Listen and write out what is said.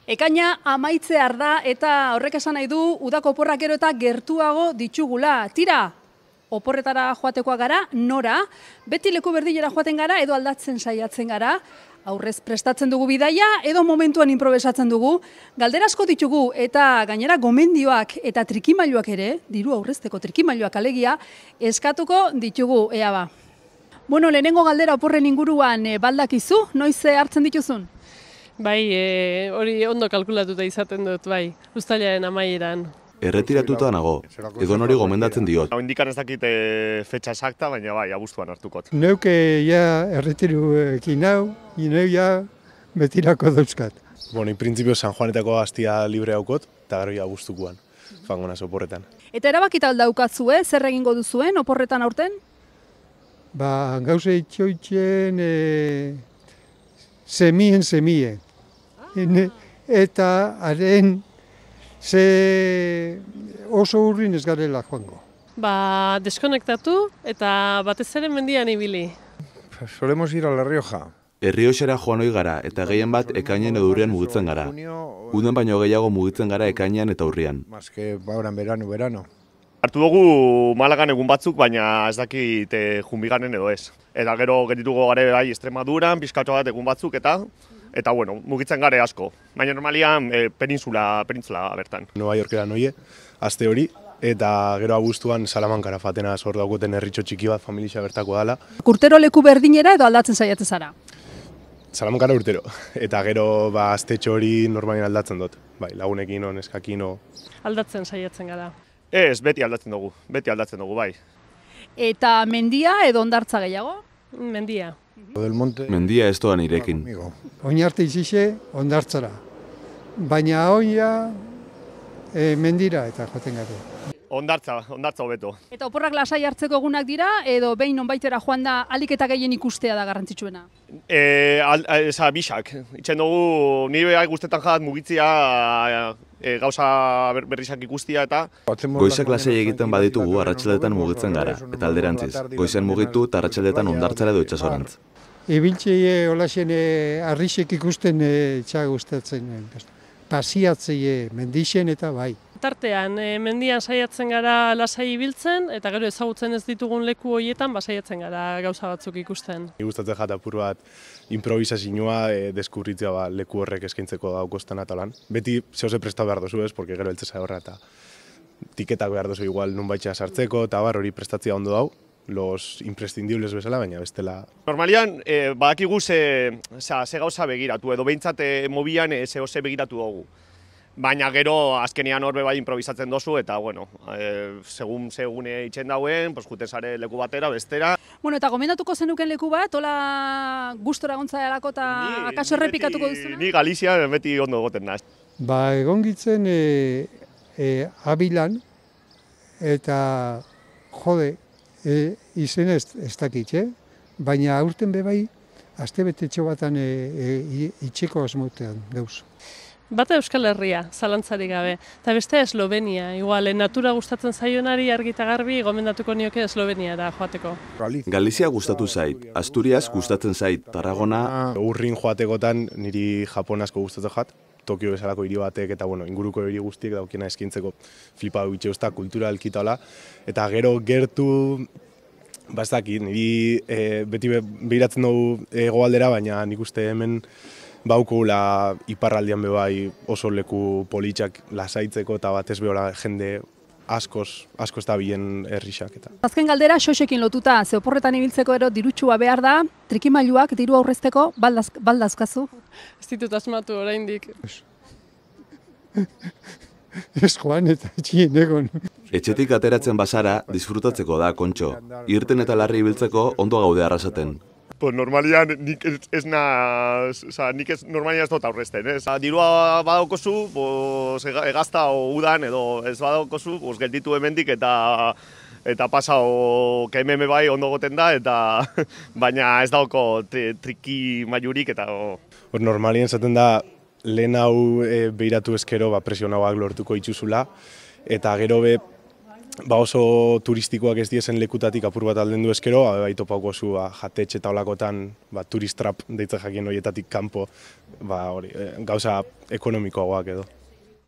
Ekaina amaitzear da eta horrek esan nahi du udako oporrak gero eta gertuago ditugula. Tira, oporretara joatekoa gara, nora, beti leku berdinera joaten gara edo aldatzen saiatzen gara, aurrez prestatzen dugu bidaia edo momentuan improvisatzen dugu. Galdera asko ditugu eta gainera gomendioak eta trikimailuak ere, diru aurrezteko trikimailuak alegia, eskatuko ditugu, ea ba. Bueno, lehenengo galdera oporren inguruan baldakizu, noiz hartzen dituzun? Bai, hori ondo kalkulatuta izaten dut, bai, uztailaren amaieran. Erretiratuta nago, edo nori gomendatzen diot. Indikan ez dakit fetxa exacta, baina bai, abuztuan hartukot. Neuke ja erretiruekin hau, ineu ja betirako dauzkat. Bueno, in principio San Juanetako hastia libre haukot, eta gero ja abuztukoan, fango naz oporretan. Eta erabakita aldaukazu, zer egingo duzuen oporretan aurten? Ba, gauza itxoitzen semien. Eta haren oso urrin ez garela joango. Ba, deskonektatu eta batez ere mendian ibili. Solemos ir a La Rioja. Errioxera joan ohi gara eta gehien bat ekainean edo urrian mugitzen gara. Udan baino gehiago mugitzen gara ekainean eta urrian. Más que ahora en verano. Hartu dugu Malagan egun batzuk, baina ez dakit junbiganen edo ez. Eta gero geldituko gare bai Extremaduran, pizkatxo bat egun batzuk eta bueno, mugitzen gare asko. Baina normalian penintzula bertan. Nueva Yorkera noie, aste hori, eta gero abuztuan Salamankara fatena hor daukoten herritxo txiki bat familia bertako dala. Urtero leku berdinera edo aldatzen saiatzen zara? Salamankara urtero, eta gero ba astetxo hori normalian aldatzen dut. Bai, lagunekin o, neskakin o. Aldatzen saiatzen gara. Ez, beti aldatzen dugu, bai. Eta mendia edo hondartza gehiago? Mendia. Mendia ez doan irekin. Oinarte izixe, hondartzara. Baina oia mendira eta joaten gara. Hondartza hobeto. Eta oporrak lasai hartzeko egunak dira edo behin nonbaitera joan da ahalik eta gehien ikustea da garrantzitsuena? Bisak. Itxen dugu, nire behar guztetan jat mugitzia gauza berrizak ikustia eta... Goizak lasai egiten baditugu arratsaldetan mugitzen gara, eta alderantziz. Goizean mugitu eta arratsaldetan hondartzara edo itsasorantz. Ibiltzeie holaxen arrisek ikusten txak gustatzen. Pasiatzeie mendixen eta bai. Tartean, mendian saiatzen gara lasai ibiltzen, eta gero ezagutzen ez ditugun leku horietan, saiatzen gara gauza batzuk ikusten. Gustatzen jat apur bat improvisazioa deskurritzea leku horrek eskaintzeko daukostan atalan. Beti zehose prestatu behar dozu ez, porque gero eltzesa horra eta tiketak behar dozu igual nunbaitxea sartzeko, eta hori prestatzea ondo dau, los imprescindibles bezala, baina bestela. Normalian, badakigu ze gauza begiratu, edo behintzat mobian zehose begiratu dugu. Baina gero azkenean horbe bai improvisatzen dozu eta, bueno, segune itxen dauen, juten zare leku batera, bestera. Bueno, eta gomendatuko zenuken leku bat, hola gustora gontza delako eta akaso errepikatuko duzuna? Ni Galizia beti ondo goten naz. Ba, egon gitzen Abilan eta jode, izen ez dakit, baina aurten bebai, astebetetxo batan itxeko asmotean gauz. Bata Euskal Herria, zalantzarik gabe, eta beste Eslovenia. Igual, natura gustatzen zaionari argi eta garbi gomendatuko nioke Esloveniara joateko. Galizia gustatu zait, Asturias gustatzen zait, Tarragona... Urrin joatekotan niri Japon asko gustatzen jat, Tokio bezalako hiri batek eta bueno, inguruko hiri guztiek daukiena eskintzeko flipa bitxe usta, kultura elkitala, eta gero gertu... Bastakit, niri beti behiratzen dugu hegoaldera, baina nik uste hemen baukula iparraldian bebai oso leku politxak lasaitzeko eta batez behora jende askoz da bilen herrixak. Azken galdera xoxekin lotuta, ze oporretan ibiltzeko ero dirutxua behar da, trikimailuak diru aurrezteko baldazkazu? Ez ditut asmatu oraindik. Ez joan eta etxien egon. Etxetik ateratzen bazara, disfrutatzeko da, Kontxo. Irten eta larri ibiltzeko ondo gaude arrasaten. Normalian nik ez normalian ez dut aurrezten, ez? Dirua badaukozu, egazta o udan edo ez badaukozu, gelditu hemendik eta pasao KMM bai ondo goten da, baina ez dauko triki mailurik eta... Normalien zaten da, lehen hau behiratu ezkero presionauak lortuko itxuzula, eta gero oso turistikoak ez diezen lekutatik apur bat aldendu eskero, bai topauko zu jatetxe eta olakotan turist trap deitzen jakien horietatik kanpo, gauza ekonomikoagoak edo.